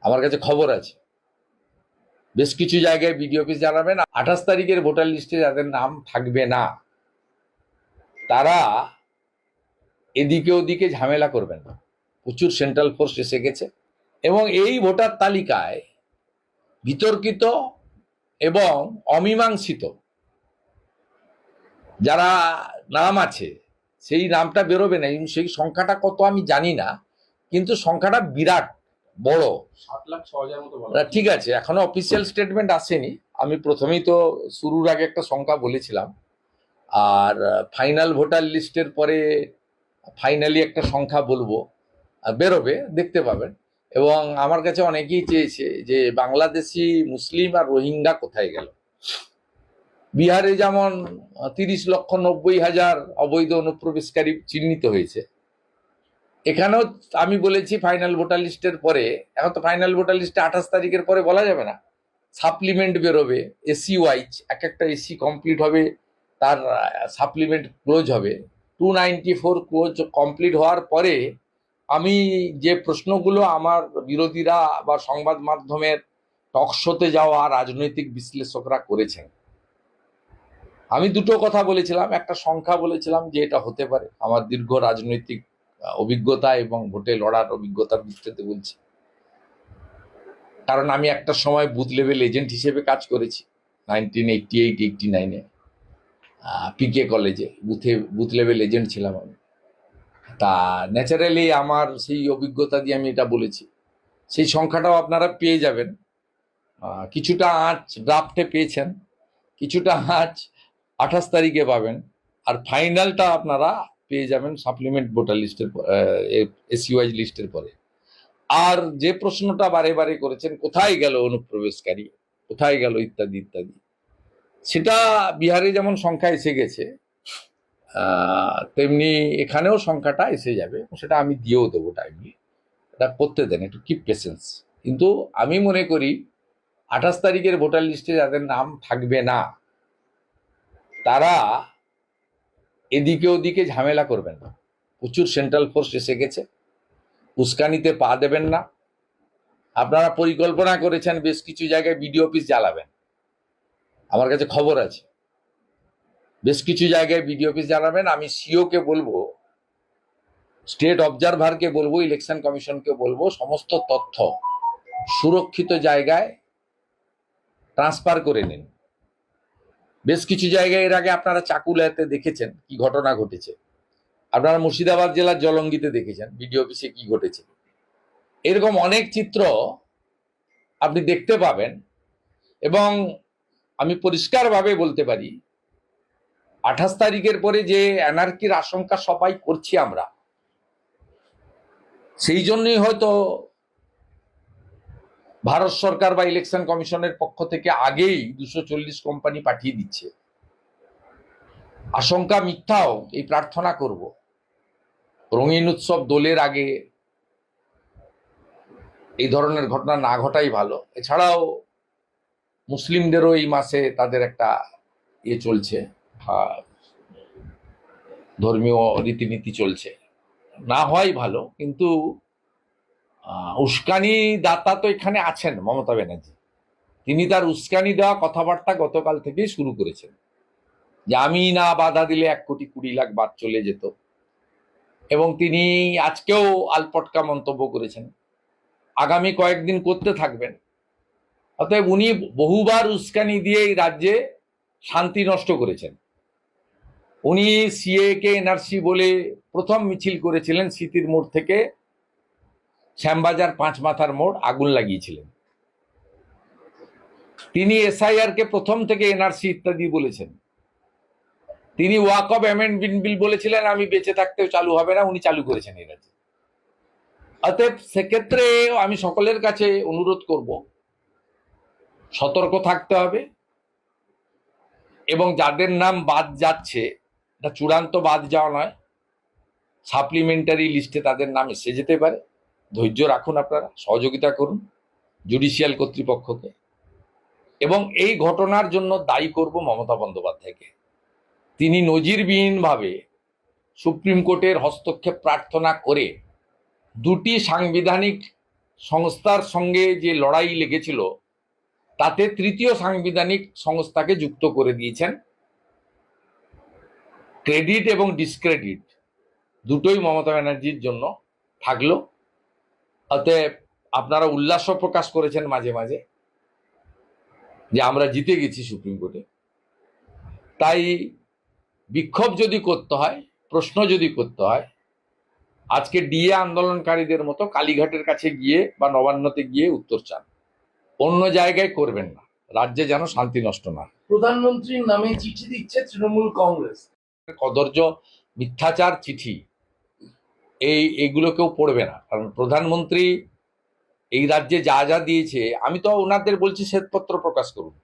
আমার কাছে খবর আছে, বেশ কিছু জায়গায় বিডিও অফিস জানাবেন 28 তারিখের ভোটার লিস্টে যাদের নাম থাকবে না তারা এদিকে ওদিকে ঝামেলা করবেন না। প্রচুর সেন্ট্রাল ফোর্স এসে গেছে এবং এই ভোটার তালিকায় বিতর্কিত এবং অমীমাংসিত যারা নাম আছে সেই নামটা বেরোবে না। সেই সংখ্যাটা কত আমি জানি না, কিন্তু সংখ্যাটা বিরাট বড়, 7,06,000 মতো বলা। ঠিক আছে, এখনো অফিসিয়াল স্টেটমেন্ট আসেনি। আমি প্রথমেই তো শুরুর আগে একটা সংখ্যা বলেছিলাম, আর ফাইনাল ভোটার লিস্টের পরে ফাইনালি একটা সংখ্যা বলবো, বেরোবে, দেখতে পাবেন। এবং আমার কাছে অনেকেই চেয়েছে যে বাংলাদেশি মুসলিম আর রোহিঙ্গা কোথায় গেল। বিহারে যেমন 30,90,000 অবৈধ অনুপ্রবেশকারী চিহ্নিত হয়েছে, এখানেও আমি বলেছি ফাইনাল ভোটার লিস্টের পরে, এখন তো ফাইনাল ভোটার লিস্টে 28 তারিখের পরে বলা যাবে না, সাপ্লিমেন্ট বেরোবে এসি ওয়াইজ, একটা এসি কমপ্লিট হবে, তার সাপ্লিমেন্ট ক্লোজ হবে। 294 ক্লোজ কমপ্লিট হওয়ার পরে আমি যে প্রশ্নগুলো আমার বিরোধীরা বা সংবাদ মাধ্যমের টকশোতে যাওয়া রাজনৈতিক বিশ্লেষকরা করেছেন, আমি দুটো কথা বলেছিলাম। একটা সংখ্যা বলেছিলাম যে এটা হতে পারে, আমার দীর্ঘ রাজনৈতিক অভিজ্ঞতা এবং ভোটে লড়ার অভিজ্ঞতার ভিত্তিতে বলছি, কারণ আমি একটা সময় বুথ লেভেল এজেন্ট হিসেবে কাজ করেছি 1988-89-এ পিকে কলেজে বুথ লেভেল এজেন্ট ছিলাম আমি। তা ন্যাচারালি আমার সেই অভিজ্ঞতা দিয়ে আমি এটা বলেছি। সেই সংখ্যাটাও আপনারা পেয়ে যাবেন, কিছুটা আঁচ ড্রাফটে পেয়েছেন, কিছুটা আঁচ 28 তারিখে পাবেন, আর ফাইনালটা আপনারা পেয়ে যাবেন সাপ্লিমেন্ট ভোটার লিস্টের এসইউআই লিস্টের পরে। আর যে প্রশ্নটা বারে বারে করেছেন কোথায় গেল অনুপ্রবেশকারী, কোথায় গেল ইত্যাদি ইত্যাদি, সেটা বিহারে যেমন সংখ্যা এসে গেছে তেমনি এখানেও সংখ্যাটা এসে যাবে, সেটা আমি দিয়েও দেবো টাইমলি। এটা করতে দেন, একটু কিপ পেশেন্স। কিন্তু আমি মনে করি 28 তারিখের ভোটার লিস্টে যাদের নাম থাকবে না তারা এদিকে ওদিকে ঝামেলা করবেন না। প্রচুর সেন্ট্রাল ফোর্স এসে গেছে, উস্কানিতে পা দেবেন না। আপনারা পরিকল্পনা করেছেন বেশ কিছু জায়গায় বিডিও অফিস জ্বালাবেন, আমার কাছে খবর আছে, বেশ কিছু জায়গায় বিডিও অফিস জ্বালাবেন। আমি সিওকে বলবো, স্টেট অবজারভারকে বলবো, ইলেকশন কমিশনকে বলবো সমস্ত তথ্য সুরক্ষিত জায়গায় ট্রান্সফার করে নিন। বেশ কিছু জায়গায় এর আগে আপনারা চাকুলাতে দেখেছেন কি ঘটনা ঘটেছে, আপনারা মুর্শিদাবাদ জেলার জলঙ্গিতে দেখেছেন বিডিও অফিসে কি ঘটেছে। এরকম অনেক চিত্র আপনি দেখতে পাবেন। এবং আমি পরিষ্কারভাবে বলতে পারি 28 তারিখের পরে যে অ্যানার্কির আশঙ্কা সবাই করছি আমরা, সেই জন্যই হয়তো ভারত সরকার বা ইলেকশন কমিশনের পক্ষ থেকে আগেই 240 কোম্পানি পাঠিয়ে দিচ্ছে। আশঙ্কা মিথ্যাও, এই প্রার্থনা করব রঙিন উৎসব দোলের আগে এই ধরনের ঘটনা না ঘটাই ভালো। এছাড়াও মুসলিমদেরও এই মাসে তাদের একটা চলছে, ধর্মীয় রীতিনীতি চলছে, না হওয়াই ভালো। কিন্তু উস্কানি দাতা তো এখানে আছেন মমতা ব্যানার্জি, তিনি তার উস্কানি দেওয়া কথাবার্তা গতকাল থেকেই শুরু করেছেন যে আমি না বাধা দিলে 1,20,00,000 বাদ চলে যেত। এবং তিনি আজকেও আলপটকা মন্তব্য করেছেন, আগামী কয়েকদিন করতে থাকবেন। অতএব উনি বহুবার উস্কানি দিয়ে এই রাজ্যে শান্তি নষ্ট করেছেন। উনি সিএ কে এনআরসি বলে প্রথম মিছিল করেছিলেন, স্মৃতির মোড় থেকে শ্যামবাজার 5 মাথার মোড়, আগুন লাগিয়েছিলেন। তিনি এসআইআর কে প্রথম থেকে এনআরসি ইত্যাদি বলেছেন। তিনি ওয়াক অফ অ্যামেন্ডমেন্ট বিল বলেছিলেন, আমি বেঁচে থাকতেও চালু হবে না, উনি চালু করেছেন এই রাজ্যে। অতএব সেক্ষেত্রে আমি সকলের কাছে অনুরোধ করব, সতর্ক থাকতে হবে। এবং যাদের নাম বাদ যাচ্ছে, এটা চূড়ান্ত বাদ যাওয়া নয়, সাপ্লিমেন্টারি লিস্টে তাদের নাম এসে যেতে পারে। ধৈর্য রাখুন, আপনারা সহযোগিতা করুন জুডিশিয়াল কর্তৃপক্ষকে। এবং এই ঘটনার জন্য দায়ী করব মমতা বন্দ্যোপাধ্যায়কে। তিনি নজিরবিহীনভাবে সুপ্রিম কোর্টের হস্তক্ষেপ প্রার্থনা করে দুটি সাংবিধানিক সংস্থার সঙ্গে যে লড়াই লেগেছিল তাতে তৃতীয় সাংবিধানিক সংস্থাকে যুক্ত করে দিয়েছেন। ক্রেডিট এবং ডিসক্রেডিট দুটোই মমতা ব্যানার্জির জন্য থাকলো। অতএব আপনারা উল্লাস প্রকাশ করেছেন মাঝে মাঝে যে আমরা জিতে গেছি সুপ্রিম কোর্টে। তাই বিক্ষোভ যদি করতে হয়, প্রশ্ন যদি করতে হয়, আজকে ডিএ আন্দোলনকারীদের মতো কালীঘাটের কাছে গিয়ে বা নবান্নতে গিয়ে উত্তর চান, অন্য জায়গায় করবেন না, রাজ্যে যেন শান্তি নষ্ট না হয়। প্রধানমন্ত্রীর নামে চিঠি দিচ্ছে তৃণমূল কংগ্রেস। কদর্য মিথ্যাচার চিঠি এইগুলো কেউ পড়বে না, কারণ প্রধানমন্ত্রী এই রাজ্যে যা যা দিয়েছে, আমি তো ওনাদের বলছি শ্বেতপত্র প্রকাশ করুন।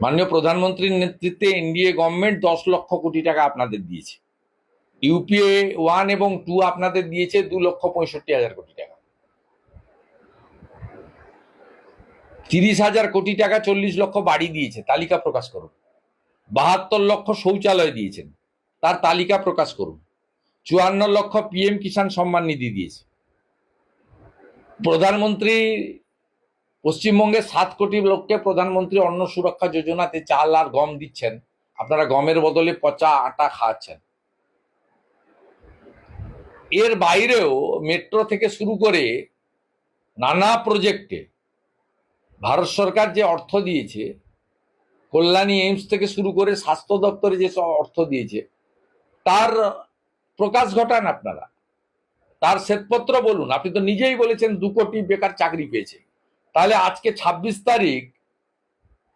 মাননীয় প্রধানমন্ত্রীর নেতৃত্বে এনডিএ গভর্নমেন্ট 10 লক্ষ কোটি টাকা আপনাদের দিয়েছে। ইউপিএ 1 এবং 2 আপনাদের দিয়েছে 2,65,000 কোটি টাকা। 30,000 কোটি টাকা 40 লক্ষ বাড়ি দিয়েছে, তালিকা প্রকাশ করুন। 72 লক্ষ শৌচালয় দিয়েছেন, তার তালিকা প্রকাশ করুন। 54 লক্ষ পিএম কিষাণ সম্মান নিধি দিয়েছে। প্রধানমন্ত্রী পশ্চিমবঙ্গে 7 কোটি লোককে প্রধানমন্ত্রী অন্ন সুরক্ষা যোজনাতে চাল আর গম দিচ্ছেন, আপনারা গমের বদলে পচা আটা খাওয়াচ্ছেন। এর বাইরেও মেট্রো থেকে শুরু করে নানা প্রজেক্টে ভারত সরকার যে অর্থ দিয়েছে, কল্যাণী এইমস থেকে শুরু করে স্বাস্থ্য দপ্তরে যে সব অর্থ দিয়েছে, তার প্রকাশ ঘটান আপনারা, তার শ্বেতপত্র বলুন। আপনি তো নিজেই বলেছেন 2 কোটি বেকার চাকরি পেয়েছে। তাহলে আজকে 26 তারিখ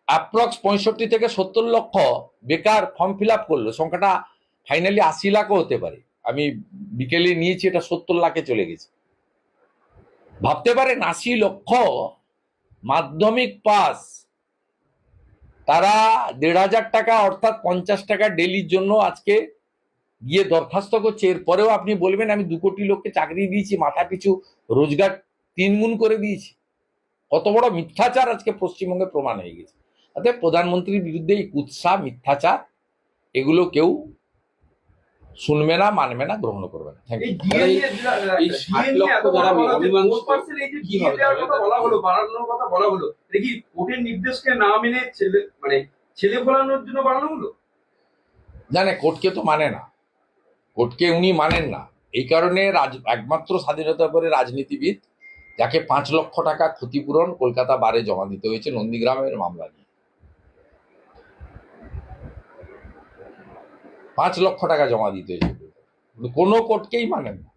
অ্যাপ্রক্স 65 থেকে 70 লক্ষ বেকার ফর্ম ফিল আপ করলো। সংখ্যাটা ফাইনালি 80 লাখও হতে পারে। আমি বিকেলে নিয়েছি, এটা 70 লাখে চলে গেছে। ভাবতে পারেন 80 লক্ষ মাধ্যমিক পাস, তারা 1,500 টাকা অর্থাৎ 50 টাকা ডেলির জন্য আজকে গিয়ে দরখাস্ত করছে। এরপরেও আপনি বলবেন আমি 2 কোটি লোককে চাকরি দিয়েছি, মাথা পিছু রোজগার 3 গুণ করে দিয়েছি। কত বড় মিথ্যাচার আজকে পশ্চিমবঙ্গে প্রমাণ হয়ে গেছে। অর্থাৎ প্রধানমন্ত্রীর বিরুদ্ধে এই কুৎসা মিথ্যাচার এগুলো কেউ শুনবে না, মানবে না, গ্রহণ করবে না। Thank you. এই 60 লক্ষ যারা অমীমাংসিত কি হবে? বাড়ানোর কথা বলা হলো, দেখি কোর্টের নির্দেশকে না মেনে ছেলে ফোলানোর জন্য বাড়ানো হলো। জানে কোর্টকে তো মানে না, কোর্টকে উনি মানেন না। এই কারণে একমাত্র স্বাধীনতা পরে রাজনীতিবিদ যাকে 5 লক্ষ টাকা ক্ষতিপূরণ কলকাতা বারে জমা দিতে হয়েছে নন্দীগ্রামের মামলা নিয়ে। 5 লক্ষ টাকা জমা দিতে হয়েছে। কোনো কোর্টকেই মানেন না,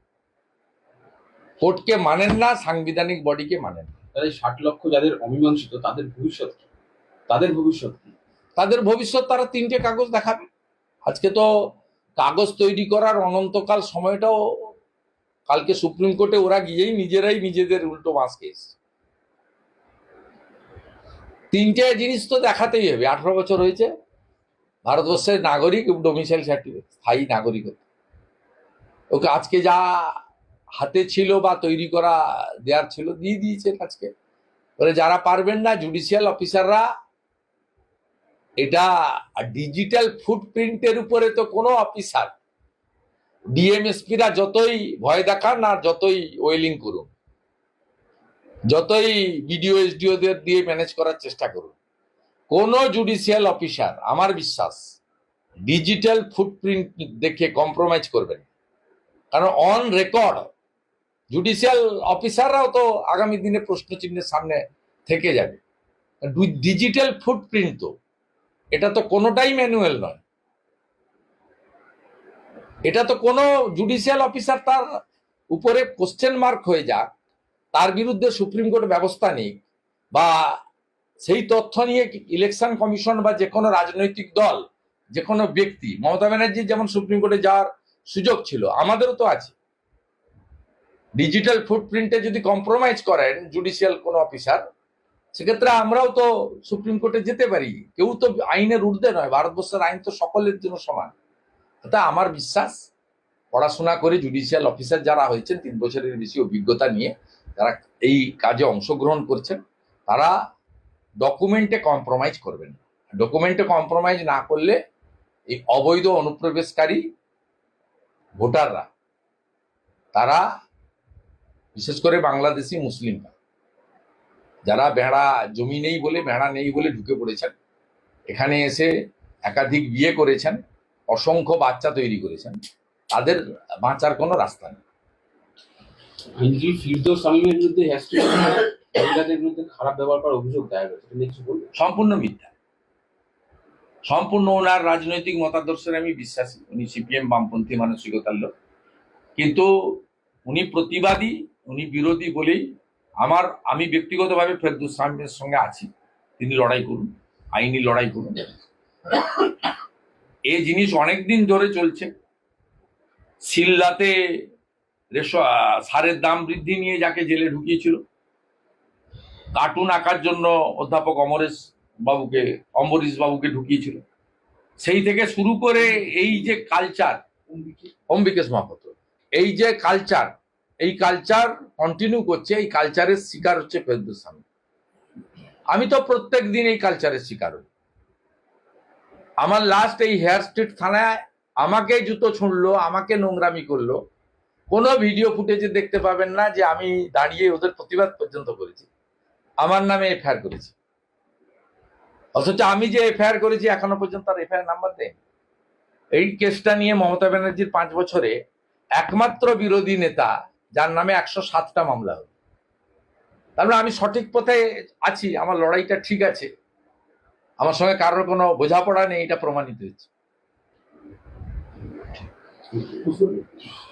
কোর্টকে মানেন না, সাংবিধানিক বডিকে মানেন না। তাহলে 60 লক্ষ যাদের অমীমাংসিত তাদের ভবিষ্যৎ কি? তাদের ভবিষ্যৎ কি? তাদের ভবিষ্যৎ তারা 3টে কাগজ দেখাবে। আজকে তো কাগজ তৈরি করার অনন্তকাল সময়টাও, কালকে সুপ্রিম কোর্টে ওরা গিয়েই নিজেরাই নিজেদের উল্টো মাস কেস। 3টে জিনিস তো দেখাতেই হবে। 18 বছর হয়েছে, ভারতবর্ষের নাগরিক এবং ডোমিসাইল সার্টিফিকেট, স্থায়ী নাগরিকত্ব। ওকে আজকে যা হাতে ছিল বা তৈরি করা দেওয়ার ছিল দিয়ে দিয়েছেন আজকে। যারা পারবেন না, জুডিশিয়াল অফিসাররা, এটা ডিজিটাল ফুটপ্রিন্টের উপরে তো কোনো অফিসার, ডিএমএসপিরা যতই ভয় দেখান আর যতই ওয়েলিং করুন, যতই বিডিও এসডিওদের দিয়ে ম্যানেজ করার চেষ্টা করুন, কোনো জুডিশিয়াল অফিসার আমার বিশ্বাস ডিজিটাল ফুটপ্রিন্ট দেখে কম্প্রোমাইজ করবেন। কারণ অন রেকর্ড জুডিশিয়াল অফিসাররাও তো আগামী দিনে প্রশ্নচিহ্নের সামনে থেকে যাবে। ডিজিটাল ফুটপ্রিন্ট তো এটা তো কোনোটাই ম্যানুয়াল নয়। এটা তো কোনো জুডিশিয়াল অফিসার তার উপরে কোশ্চেন মার্ক হয়ে যাক, তার বিরুদ্ধে সুপ্রিম কোর্ট ব্যবস্থা নিক, বা সেই তথ্য নিয়ে ইলেকশন কমিশন বা যে কোনো রাজনৈতিক দল, যে কোনো ব্যক্তি, মমতা ব্যানার্জির যেমন সুপ্রিম কোর্টে যাওয়ার সুযোগ ছিল, আমাদেরও তো আছে। ডিজিটাল ফুটপ্রিন্টে যদি কম্প্রোমাইজ করেন জুডিশিয়াল কোনো অফিসার, সেক্ষেত্রে আমরাও তো সুপ্রিম কোর্টে যেতে পারি। কেউ তো আইনের ঊর্ধ্বে নয়, ভারতবর্ষের আইন তো সকলের জন্য সমান। তা আমার বিশ্বাস পড়াশোনা করে জুডিশিয়াল অফিসার যারা হয়েছেন, 3 বছরের বেশি অভিজ্ঞতা নিয়ে যারা এই কাজে অংশগ্রহণ করছেন, তারা ডকুমেন্টে কম্প্রোমাইজ করবেন। ডকুমেন্টে কম্প্রোমাইজ না করলে এই অবৈধ অনুপ্রবেশকারী ভোটাররা তারা বিশেষ করে বাংলাদেশি মুসলিমরা, যারা ভেড়া জমি নেই বলে, ভেড়া নেই বলে ঢুকে পড়েছেন, এখানে এসে একাধিক বিয়ে করেছেন, অসংখ্য বাচ্চা তৈরি করেছেন, তাদের বাঁচার কোনো রাস্তা নেই। আইনজীবী ফিরদৌস শামীমের বিরুদ্ধে মহিলাদের বিরুদ্ধে খারাপ ব্যবহার করার অভিযোগ দায়ের হয়েছে, এটা নিয়ে কিছু বলবেন? সম্পূর্ণ মিথ্যা, সম্পূর্ণ ওনার রাজনৈতিক মতাদর্শের আমি বিশ্বাসী। উনি সিপিএম বামপন্থী মানসিকতার লোক, কিন্তু উনি প্রতিবাদী, উনি বিরোধী বলেই আমি ব্যক্তিগতভাবে ফেরদৌস শামীমের সঙ্গে আছি। তিনি লড়াই করুন, আইনি লড়াই করুন। এই জিনিস অনেকদিন ধরে চলছে। সিলদাতে সারের দাম বৃদ্ধি নিয়ে যাকে জেলে ঢুকিয়েছিল, কার্টুন আঁকার জন্য অধ্যাপক অম্বরীশ বাবুকে ঢুকিয়েছিল, সেই থেকে শুরু করে এই যে কালচার, অম্বিকেশ মহাপাত্র, এই যে কালচার, এই কালচার কন্টিনিউ করছে। এই কালচারের শিকার হচ্ছে ফেরদৌস শামীম। আমি তো প্রত্যেক দিন এই কালচারের শিকার হই। আমার লাস্ট এই হেয়ার স্ট্রিট থানায় আমাকে জুতো ছুঁড়লো, আমাকে নোংরামি করলো, কোনো ভিডিও ফুটেজে দেখতে পাবেন না যে আমি দাঁড়িয়ে ওদের প্রতিবাদ পর্যন্ত করেছি, আমার নামে এফআইআর করেছি। অথচ আমি যে এফআইআর করেছি এখনো পর্যন্ত তার এফআইআর নাম্বার দেয়নি। এই কেসটা নিয়ে মমতা ব্যানার্জির 5 বছরে একমাত্র বিরোধী নেতা যার নামে 107টা মামলা হলো। তারপরে আমি সঠিক পথে আছি, আমার লড়াইটা ঠিক আছে, আমার সঙ্গে কারোর কোনো বোঝাপড়া নেই, এটা প্রমাণিত হচ্ছে।